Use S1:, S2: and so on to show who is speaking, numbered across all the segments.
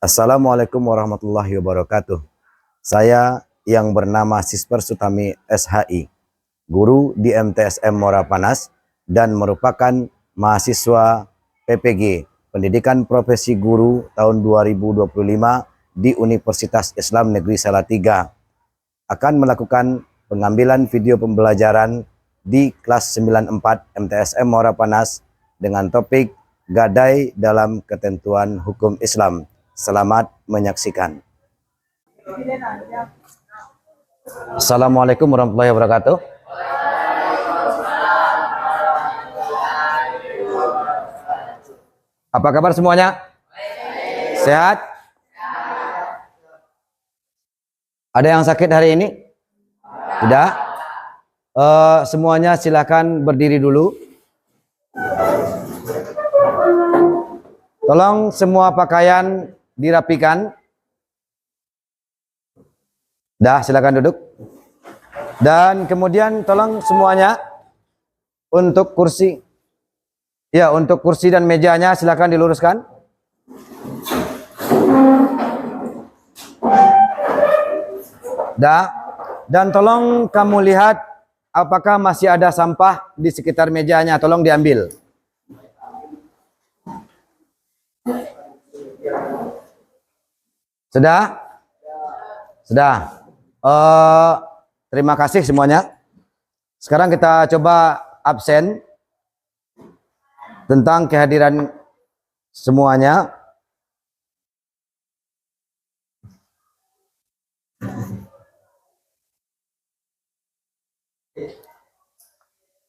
S1: Assalamualaikum warahmatullahi wabarakatuh. Saya yang bernama Sisper Sutami SHI, guru di MTSM Muara Panas dan merupakan mahasiswa PPG, Pendidikan Profesi Guru tahun 2025 di Universitas Islam Negeri Salatiga, akan melakukan pengambilan video pembelajaran di kelas 94 MTSM Muara Panas dengan topik Gadai dalam Ketentuan Hukum Islam. Selamat menyaksikan. Assalamualaikum warahmatullahi wabarakatuh. Apa kabar semuanya? Sehat? Ada yang sakit hari ini? Tidak? Semuanya silakan berdiri dulu. Tolong semua pakaian dirapikan. Dah, silakan duduk. Dan kemudian tolong semuanya untuk kursi. Ya, untuk kursi dan mejanya silakan diluruskan. Dah. Dan tolong kamu lihat apakah masih ada sampah di sekitar mejanya, tolong diambil. Sudah? Sudah. Terima kasih semuanya. Sekarang kita coba absen tentang kehadiran semuanya.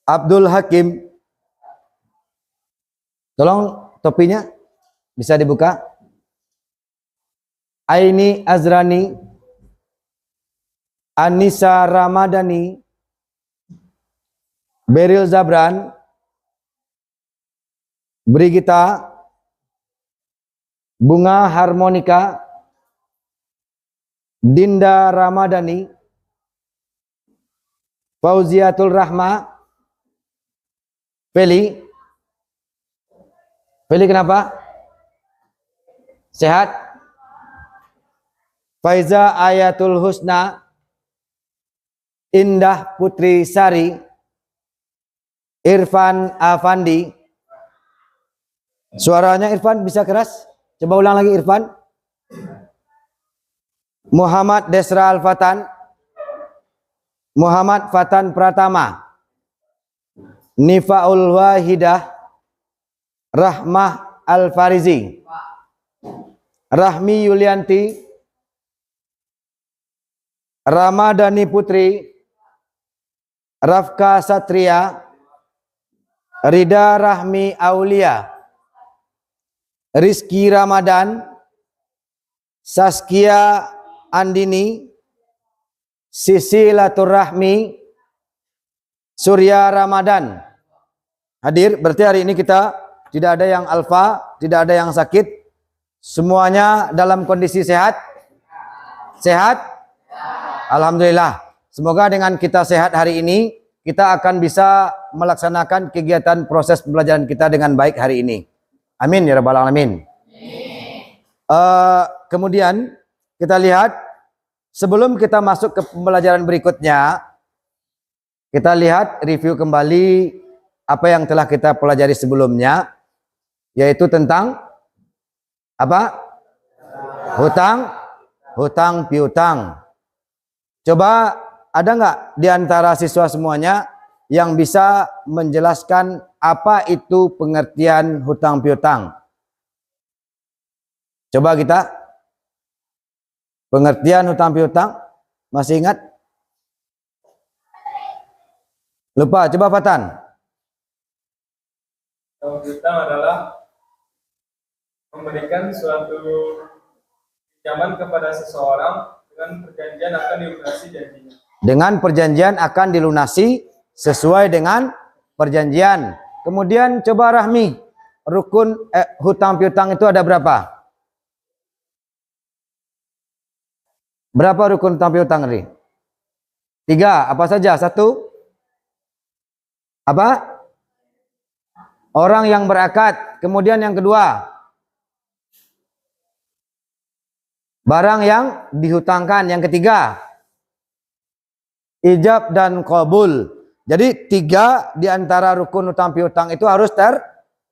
S1: Abdul Hakim, tolong topinya bisa dibuka. Aini Azrani, Anissa Ramadhani, Beril Zabran, Brigita, Bunga Harmonika, Dinda Ramadhani, Fauziatul Rahma, Feli. Feli kenapa? Sehat? Faiza Ayatul Husna, Indah Putri Sari, Irfan Afandi. Suaranya Irfan bisa keras? Coba ulang lagi Irfan. Muhammad Desra Al-Fatan, Muhammad Fatan Pratama, Nifaul Wahidah, Rahmah Al-Farizi, Rahmi Yulianti, Ramadhani Putri, Rafka Satria, Rida Rahmi Aulia, Rizky Ramadan, Saskia Andini, Sisi Laturrahmi, Surya Ramadan. Hadir, berarti hari ini kita tidak ada yang alfa, tidak ada yang sakit. Semuanya dalam kondisi sehat? Sehat? Alhamdulillah. Semoga dengan kita sehat hari ini, kita akan bisa melaksanakan kegiatan proses pembelajaran kita dengan baik hari ini. Amin ya rabbal alamin. Kemudian kita lihat sebelum kita masuk ke pembelajaran berikutnya, kita lihat review kembali apa yang telah kita pelajari sebelumnya, yaitu tentang apa? Hutang piutang. Coba ada nggak di antara siswa semuanya yang bisa menjelaskan apa itu pengertian hutang piutang? Coba kita. Pengertian hutang piutang, masih ingat? Lupa, coba Fatan.
S2: Hutang piutang adalah memberikan suatu pinjaman kepada seseorang dengan perjanjian akan dilunasi janjinya. Dengan
S1: perjanjian akan dilunasi sesuai dengan perjanjian. Kemudian coba Rahmi, rukun hutang piutang itu ada berapa? Berapa rukun hutang piutang tadi? 3, apa saja? 1? Apa? Orang yang berakad. Kemudian yang kedua, barang yang dihutangkan. Yang ketiga, ijab dan qabul. Jadi 3 di antara rukun hutang piutang itu harus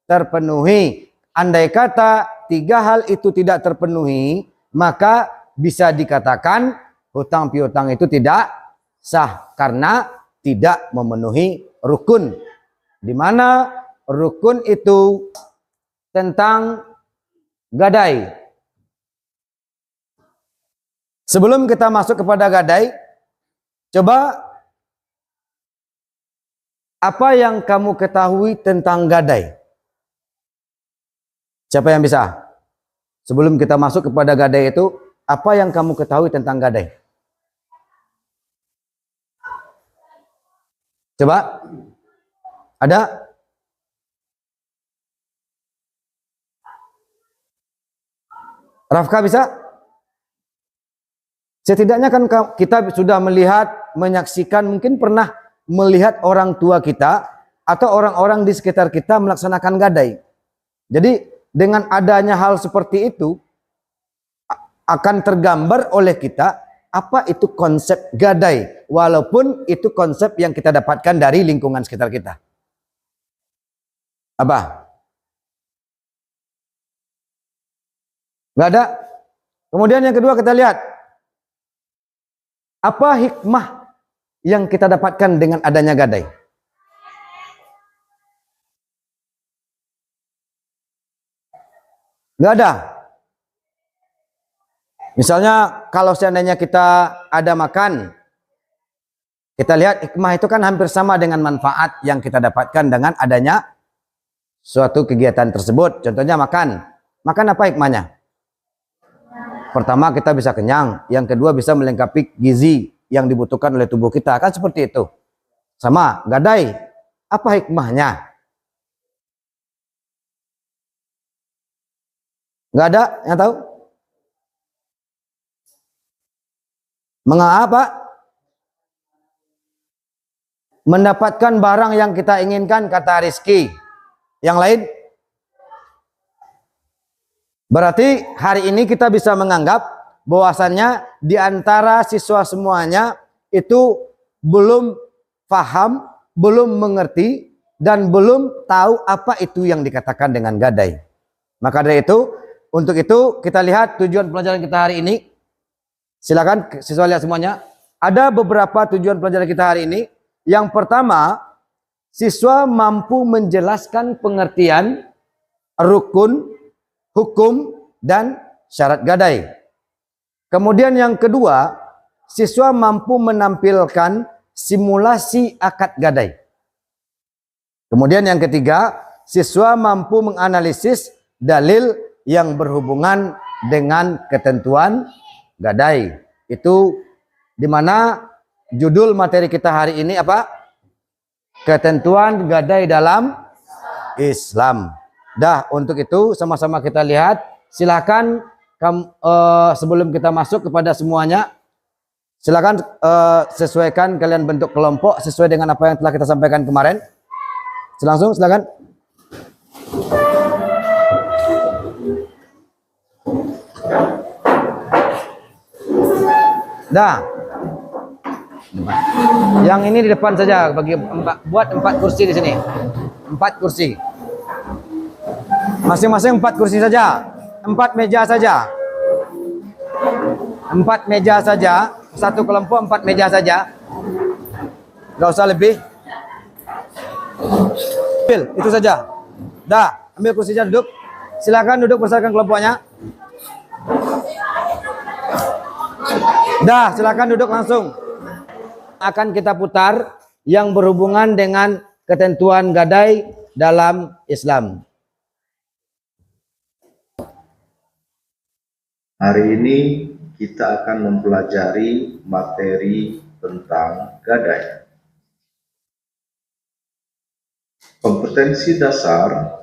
S1: terpenuhi. Andai kata 3 hal itu tidak terpenuhi, maka bisa dikatakan hutang piutang itu tidak sah karena tidak memenuhi rukun. Di mana rukun itu tentang gadai. Sebelum kita masuk kepada gadai, coba apa yang kamu ketahui tentang gadai? Siapa yang bisa? Sebelum kita masuk kepada gadai itu, apa yang kamu ketahui tentang gadai? Coba. Ada? Rafka bisa? Setidaknya kan kita sudah melihat, menyaksikan, mungkin pernah melihat orang tua kita atau orang-orang di sekitar kita melaksanakan gadai. Jadi dengan adanya hal seperti itu akan tergambar oleh kita apa itu konsep gadai, walaupun itu konsep yang kita dapatkan dari lingkungan sekitar kita. Apa? Nggak ada? Kemudian yang kedua kita lihat, apa hikmah yang kita dapatkan dengan adanya gadai? Nggak ada. Misalnya kalau seandainya kita ada makan, kita lihat hikmah itu kan hampir sama dengan manfaat yang kita dapatkan dengan adanya suatu kegiatan tersebut. Contohnya makan. Makan apa hikmahnya? Pertama kita bisa kenyang, yang kedua bisa melengkapi gizi yang dibutuhkan oleh tubuh kita, kan seperti itu. Sama gadai, apa hikmahnya? Nggak ada yang tahu? Mengapa? Mendapatkan barang yang kita inginkan, kata Rizki. Yang lain? Berarti hari ini kita bisa menganggap bahwasannya di antara siswa semuanya itu belum paham, belum mengerti, dan belum tahu apa itu yang dikatakan dengan gadai. Maka dari itu, untuk itu kita lihat tujuan pelajaran kita hari ini. Silakan siswa lihat semuanya. Ada beberapa tujuan pelajaran kita hari ini. Yang pertama, siswa mampu menjelaskan pengertian rukun, hukum, dan syarat gadai. Kemudian yang kedua, siswa mampu menampilkan simulasi akad gadai. Kemudian yang ketiga, siswa mampu menganalisis dalil yang berhubungan dengan ketentuan gadai. Itu dimana judul materi kita hari ini apa? Ketentuan gadai dalam Islam. Dah, untuk itu sama-sama kita lihat. Silakan sebelum kita masuk kepada semuanya, silakan sesuaikan kalian bentuk kelompok sesuai dengan apa yang telah kita sampaikan kemarin. Langsung silakan. Dah. Yang ini di depan saja, buat 4 kursi di sini. 4 kursi. Masing-masing 4 kursi saja. 4 meja saja. 4 meja saja. Satu kelompok 4 meja saja. Gak usah lebih. Ambil, itu saja. Dah, ambil kursinya, duduk. Silakan duduk berdasarkan kelompoknya. Dah, silakan duduk langsung. Akan kita putar yang berhubungan dengan ketentuan gadai dalam Islam.
S3: Hari ini kita akan mempelajari materi tentang gadai. Kompetensi dasar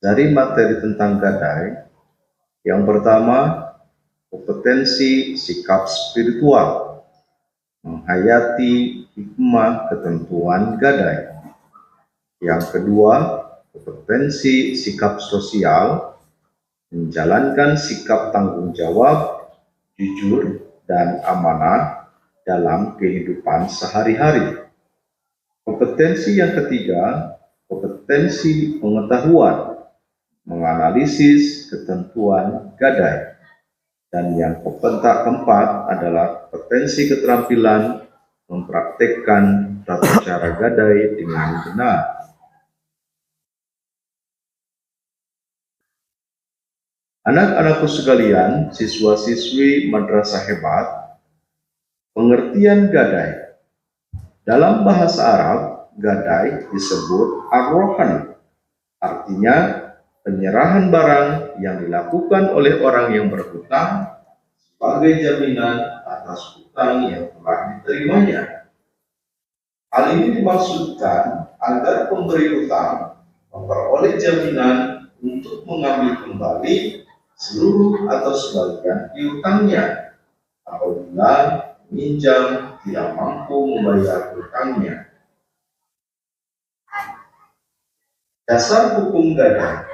S3: dari materi tentang gadai, yang pertama, kompetensi sikap spiritual, menghayati hikmah ketentuan gadai. Yang kedua, kompetensi sikap sosial, menjalankan sikap tanggung jawab jujur, dan amanah dalam kehidupan sehari-hari. Kompetensi yang ketiga, kompetensi pengetahuan, menganalisis ketentuan gadai. Dan yang keempat adalah kompetensi keterampilan mempraktekkan tata cara gadai dengan benar. Anak-anakku sekalian, siswa-siswi madrasah hebat, pengertian gadai. Dalam bahasa Arab, gadai disebut ar-rohan, artinya penyerahan barang yang dilakukan oleh orang yang berhutang sebagai jaminan atas hutang yang telah diterimanya. Hal ini dimaksudkan agar pemberi hutang memperoleh jaminan untuk mengambil kembali seluruh atau sebagian piutangnya apabila minjam tidak mampu membayar hutangnya. Dasar hukum gadai.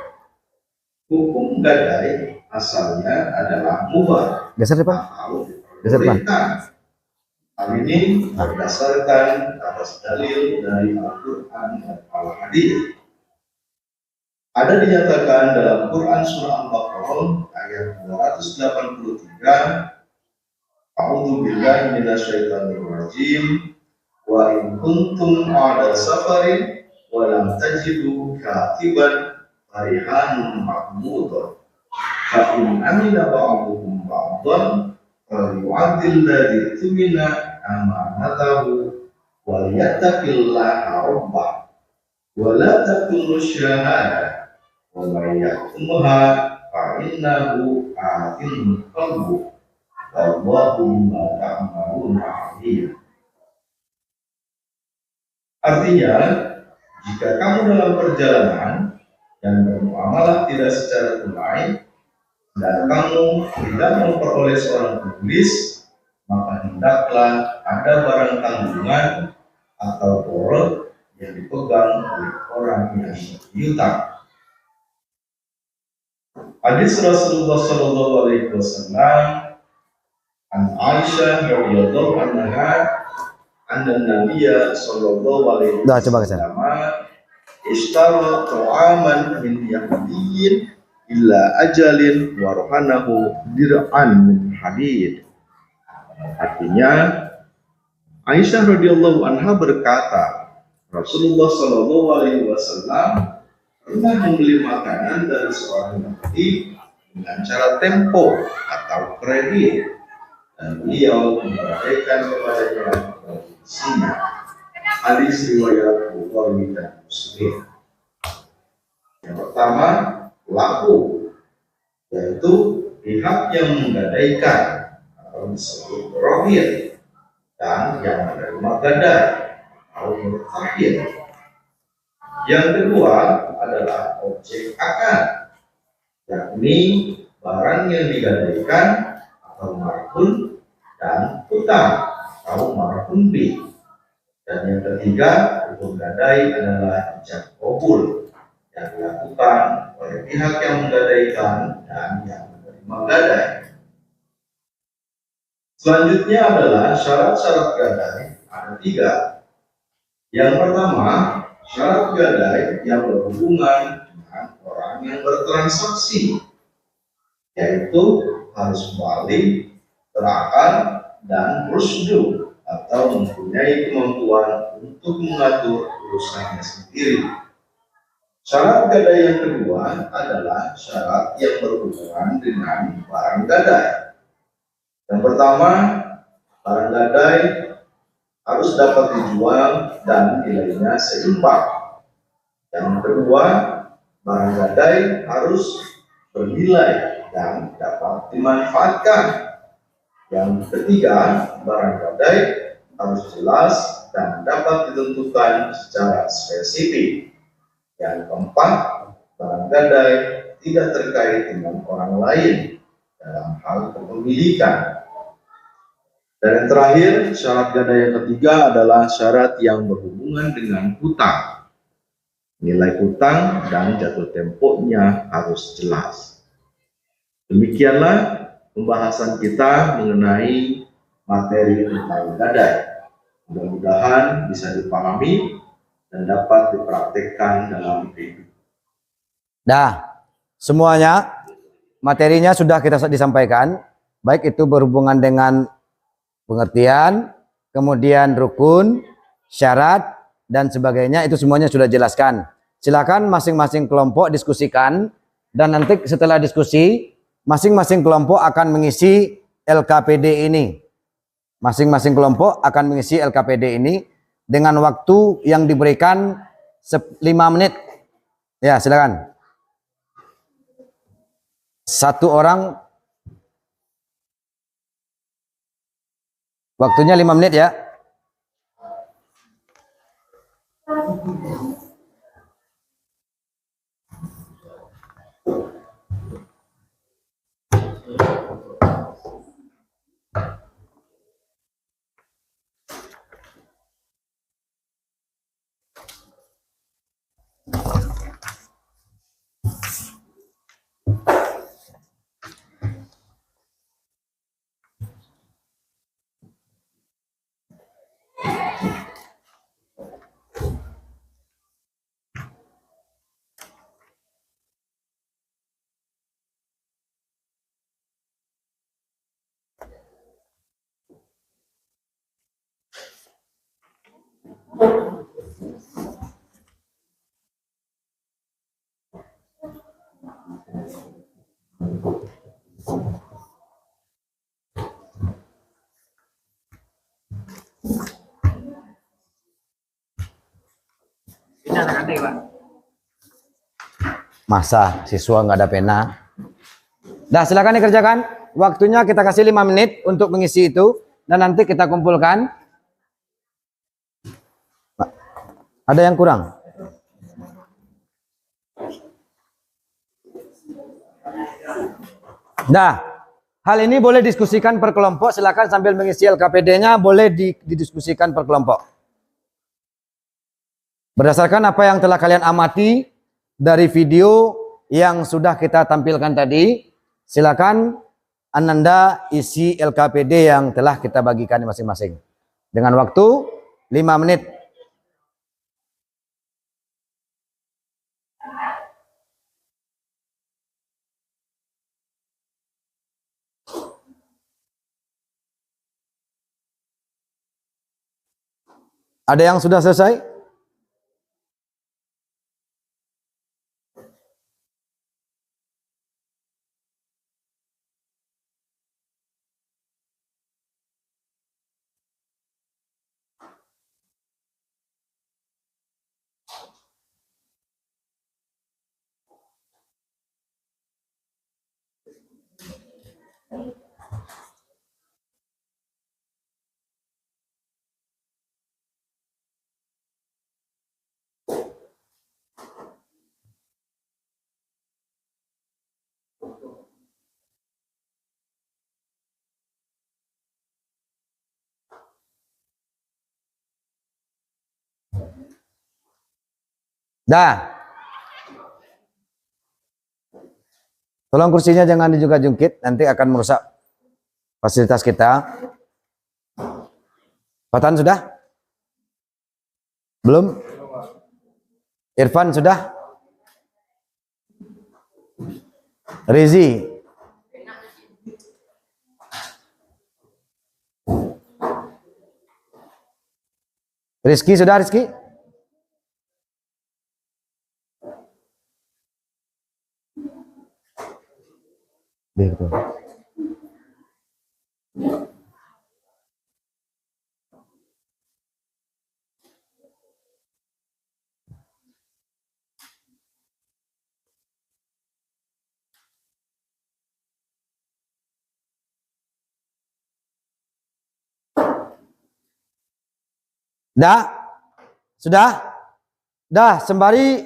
S3: Hukum gadai asalnya adalah mubah atau diperbolehkan. Hal ini berdasarkan atas dalil dari Al-Quran dan Al-Hadis. Ada dinyatakan dalam Quran Surah Al-Baqarah ayat 283, A'udzu billahi minasyaitonir rajim, wa in kuntum 'ala safarin wa lam tajidu katiban farihanun maqbudun fa in amina ba'dukum ba'dan falyu'addil ladzi tumina amanatahu wa yattaqillaha rabbah wa la taqulu syahada wa may yaktumha fa innahu athim qalbu wallahu bima ta'maluna alim. Artinya, jika kamu dalam perjalanan dan bermuamalah tidak secara tunai dan kamu tidak memperoleh seorang penulis, maka hendaklah ada barang tanggungan atau borot yang dipegang oleh orang yang berpiutang. Hadis Rasulullah Shallallahu Alaihi Wasallam an Aisyah radhiyallahu anha anna Nabiya Shallallahu Alaihi Wasallam ishtara ta'aman min yahudiyyin illa ajalin warhanahu dir'an min hadid. Artinya, Aisyah radhiyallahu anha berkata, Rasulullah Shallallahu Alaihi Wasallam pernah membeli makanan dari seorang Yahudi dengan cara tempo atau kredit, dan beliau memberikan kepadanya isinya. Hadis riwayat Bukhari dan Muslim. Yang pertama, pelaku, yaitu pihak yang menggadaikan atau disebut rohir, dan yang menerima gadai atau mutakhir. Yang kedua adalah objek akad, yakni barang yang digadaikan atau marhun dan hutang atau marhun bi. Dan yang ketiga, hukum gadai adalah ijab qabul yang dilakukan oleh pihak yang menggadaikan dan yang menerima gadai. Selanjutnya adalah syarat-syarat gadai, ada 3. Yang pertama, syarat gadai yang berhubungan dengan orang yang bertransaksi, yaitu harus balik, terakal, dan rusdu atau mempunyai kemampuan untuk mengatur urusannya sendiri. Syarat gadai yang kedua adalah syarat yang berhubungan dengan barang gadai. Yang pertama, barang gadai harus dapat dijual dan nilainya seimbang. Yang kedua, barang gadai harus bernilai dan dapat dimanfaatkan. Yang ketiga, barang gadai harus jelas dan dapat ditentukan secara spesifik. Yang keempat, barang gadai tidak terkait dengan orang lain dalam hal kepemilikan. Dan yang terakhir, syarat gadai yang ketiga adalah syarat yang berhubungan dengan hutang. Nilai hutang dan jatuh temponya harus jelas. Demikianlah pembahasan kita mengenai materi tentang gadai. Mudah-mudahan bisa dipahami dan dapat dipraktekkan dalam kehidupan.
S1: Dah, semuanya materinya sudah kita disampaikan, baik itu berhubungan dengan pengertian, kemudian rukun, syarat, dan sebagainya, itu semuanya sudah jelaskan. Silakan masing-masing kelompok diskusikan, dan nanti setelah diskusi, masing-masing kelompok akan mengisi LKPD ini. Masing-masing kelompok akan mengisi LKPD ini dengan waktu yang diberikan 5 menit. Ya, silakan. Satu orang, waktunya 5 menit ya. Masa siswa nggak ada pena? Dah, silakan dikerjakan. Waktunya kita kasih 5 menit untuk mengisi itu, dan nanti kita kumpulkan. Ada yang kurang? Dah, hal ini boleh diskusikan per kelompok. Silakan sambil mengisi LKPD-nya boleh didiskusikan per kelompok. Berdasarkan apa yang telah kalian amati dari video yang sudah kita tampilkan tadi, silakan Ananda isi LKPD yang telah kita bagikan masing-masing. Dengan waktu 5 menit. Ada yang sudah selesai? Dah. Tolong kursinya jangan dijungkit, nanti akan merusak fasilitas kita. Fatan sudah? Belum? Irfan sudah? Rizi? Rizky sudah, Rizky? Betul. Dah? Sudah? Dah, sembari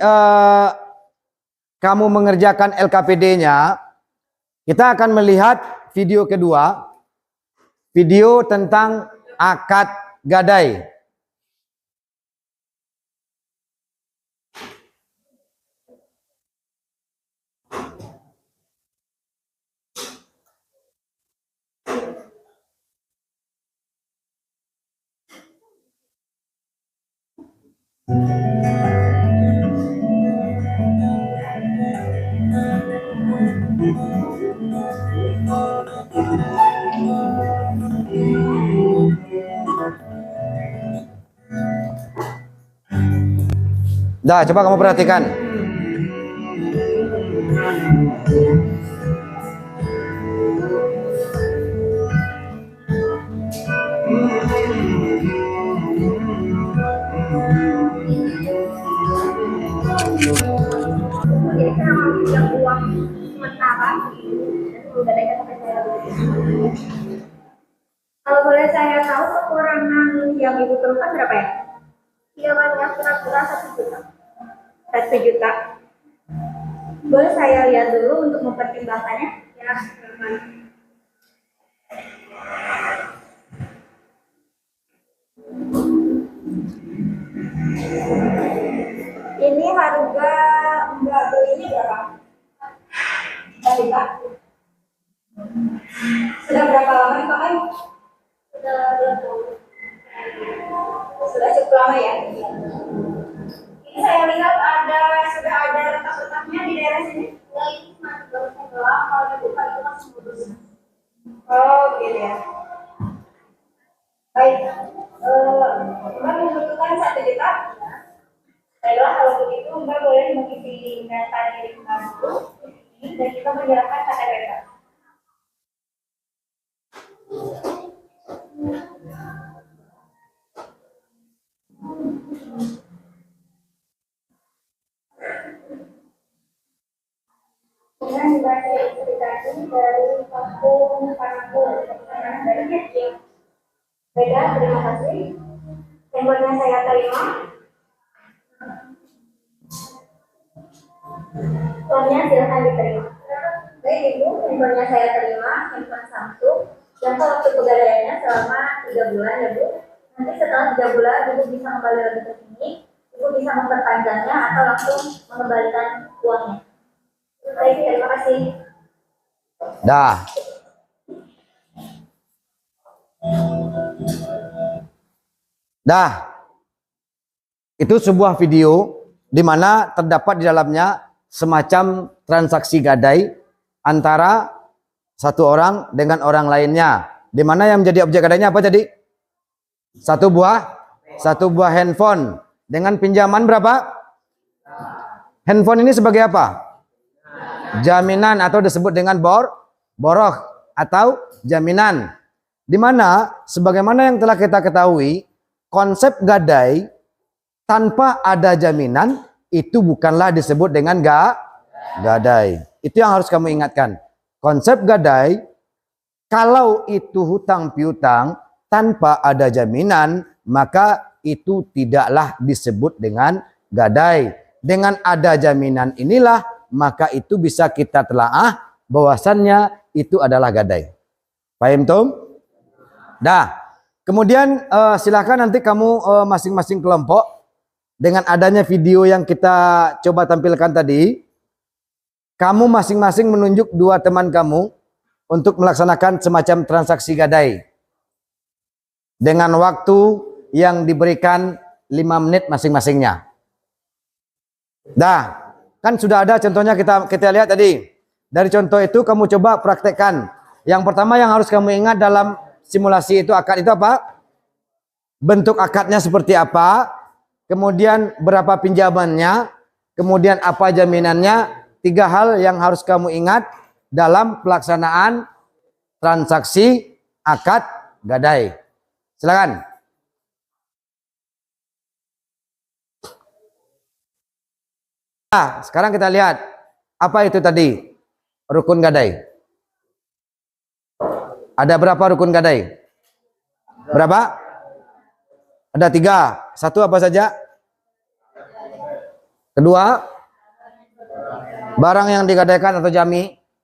S1: kamu mengerjakan LKPD-nya, kita akan melihat video kedua, video tentang akad gadai. Dah, coba kamu perhatikan.
S4: Jadi saya mau pinjam uang sementara dan udah ada sampai saya dulu. Kalau boleh saya tahu kekurangan yang ibu perlukan berapa ya? Pinjamannya kira-kira 1 juta. 1 juta. Boleh saya lihat dulu untuk mempertimbangkannya? Ya, aman. Ini harga Mbak belinya berapa? 2 juta. Sudah berapa lama dipakai? Sudah 2 tahun. Sudah cukup lama ya? Ini saya lihat sudah ada retak-retaknya di daerah sini. Ya, ini masih baru saya doang. Kalau dibuka itu masih mulus. Oh, gitu ya. Baik. Mbak membutuhkan 1 juta. Baiklah, kalau begitu Mbak boleh mengisi data diri Mbak dulu ini dan kita menyerahkan KTP. Dengan dibaca identifikasi dari Kampung Panakul, dari Kecil. Baiklah, terima kasih. Handphonenya saya terima. Uangnya silahkan diterima. Baik Ibu, handphonenya saya terima, handphone Samsung. Jangka waktu pegadaiannya selama 3 bulan ya Bu. Nanti setelah 3 bulan Ibu bisa kembali lagi ke sini. Ibu bisa memperpanjangnya atau langsung mengembalikan uangnya. Baik, terima kasih.
S1: Dah. Dah. Itu sebuah video di mana terdapat di dalamnya semacam transaksi gadai antara satu orang dengan orang lainnya. Di mana yang menjadi objek gadainya apa tadi? Satu buah handphone dengan pinjaman berapa? Handphone ini sebagai apa? Jaminan atau disebut dengan boroh atau jaminan. Di mana sebagaimana yang telah kita ketahui, konsep gadai tanpa ada jaminan itu bukanlah disebut dengan gadai. Itu yang harus kamu ingatkan. Konsep gadai, kalau itu hutang piutang tanpa ada jaminan, maka itu tidaklah disebut dengan gadai. Dengan ada jaminan inilah, maka itu bisa kita telaah bahwasannya itu adalah gadai. Paham Tom? Dah. Kemudian silakan nanti kamu masing-masing kelompok dengan adanya video yang kita coba tampilkan tadi, kamu masing-masing menunjuk 2 teman kamu untuk melaksanakan semacam transaksi gadai dengan waktu yang diberikan 5 menit masing-masingnya. Dah, kan sudah ada contohnya kita lihat tadi. Dari contoh itu kamu coba praktekkan. Yang pertama yang harus kamu ingat dalam simulasi itu akad itu apa? Bentuk akadnya seperti apa? Kemudian berapa pinjamannya? Kemudian apa jaminannya? 3 hal yang harus kamu ingat dalam pelaksanaan transaksi akad gadai. Silakan. Nah, sekarang kita lihat apa itu tadi rukun gadai. Ada berapa rukun gadai? Berapa? Ada 3. 1 apa saja? Kedua, barang yang digadaikan atau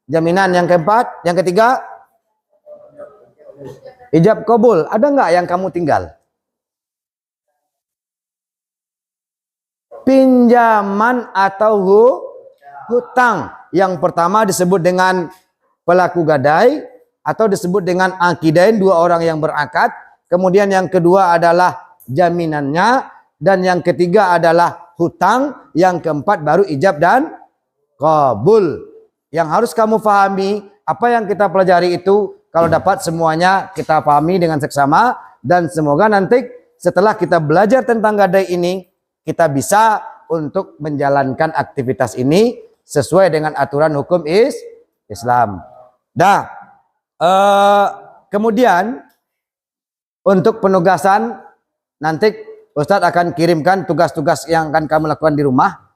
S1: jaminan. Yang keempat, yang ketiga, ijab kabul. Ada nggak yang kamu tinggal? Pinjaman atau hutang. Yang pertama disebut dengan pelaku gadai atau disebut dengan akidain, 2 orang yang berakad. Kemudian yang kedua adalah jaminannya. dan yang ketiga adalah hutang, yang keempat baru ijab dan qabul. Yang harus kamu pahami, apa yang kita pelajari itu kalau dapat semuanya kita pahami dengan seksama, dan semoga nanti setelah kita belajar tentang gadai ini, kita bisa untuk menjalankan aktivitas ini sesuai dengan aturan hukum Islam. Kemudian untuk penugasan, nanti Ustadz akan kirimkan tugas-tugas yang akan kamu lakukan di rumah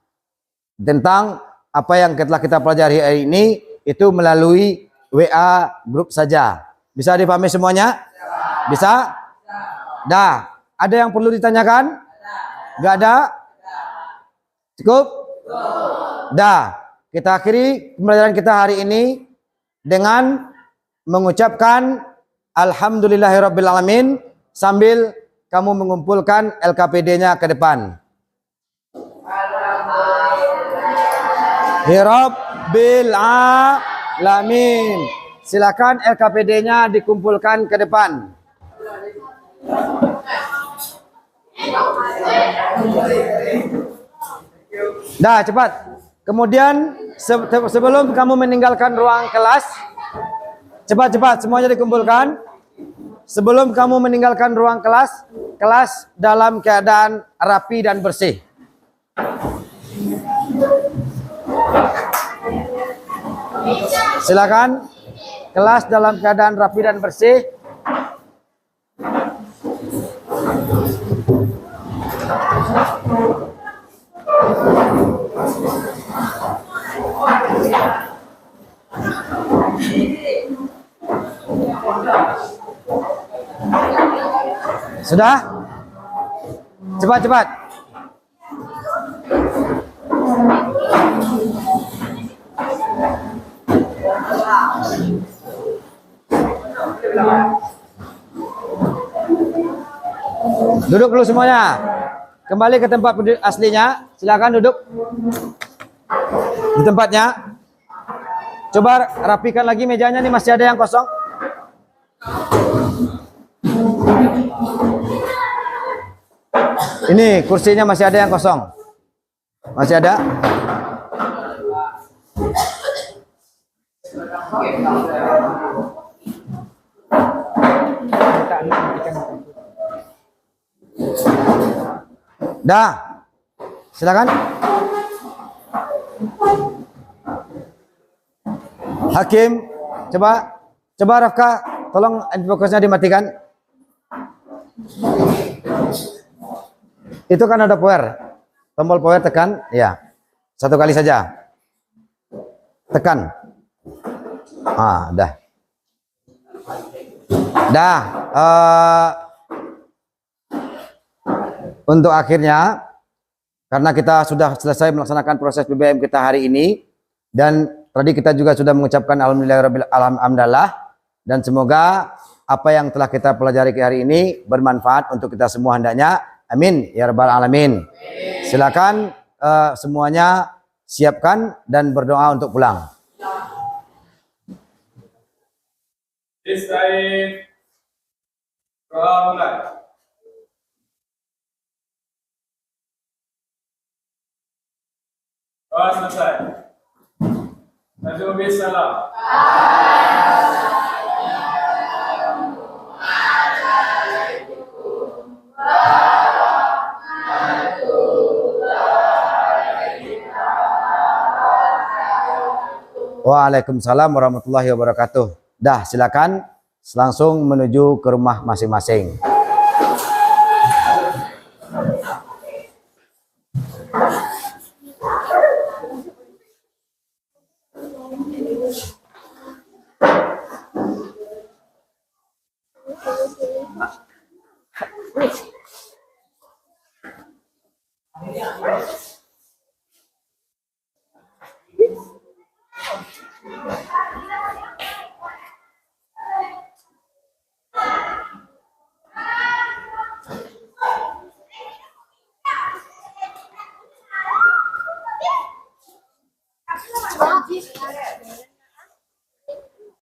S1: tentang apa yang telah kita pelajari hari ini, itu melalui WA grup saja. Bisa dipahami semuanya? Bisa? Dah. Ada yang perlu ditanyakan? Gak ada? Cukup? Dah. Kita akhiri pembelajaran kita hari ini dengan mengucapkan Alhamdulillahirrabbilalamin sambil kamu mengumpulkan LKPD-nya ke depan. Rabbil alamin. Silakan LKPD-nya dikumpulkan ke depan. Dah, cepat. Kemudian sebelum kamu meninggalkan ruang kelas, cepat-cepat semuanya dikumpulkan. Sebelum kamu meninggalkan ruang kelas, kelas dalam keadaan rapi dan bersih. Silakan, kelas dalam keadaan rapi dan bersih. Sudah? Cepat-cepat. Duduk dulu semuanya. Kembali ke tempat aslinya. Silakan duduk di tempatnya. Coba rapikan lagi mejanya, nih masih ada yang kosong. Ini kursinya masih ada yang kosong. Masih ada? Dah. Silakan. Hakim, coba Rafka, tolong fokusnya dimatikan. Itu kan ada power. Tombol power tekan, ya. Satu kali saja. Tekan. Dah. Dah. Untuk akhirnya, karena kita sudah selesai melaksanakan proses BBM kita hari ini, dan tadi kita juga sudah mengucapkan alhamdulillah, dan semoga apa yang telah kita pelajari hari ini bermanfaat untuk kita semua hendaknya. Amin ya rabbal alamin. Silakan semuanya siapkan dan berdoa untuk pulang.
S2: Distain. Doa mulai. Doa selesai. Najwa bisalam.
S1: Waalaikumsalam warahmatullahi wabarakatuh. Dah, silakan langsung menuju ke rumah masing-masing.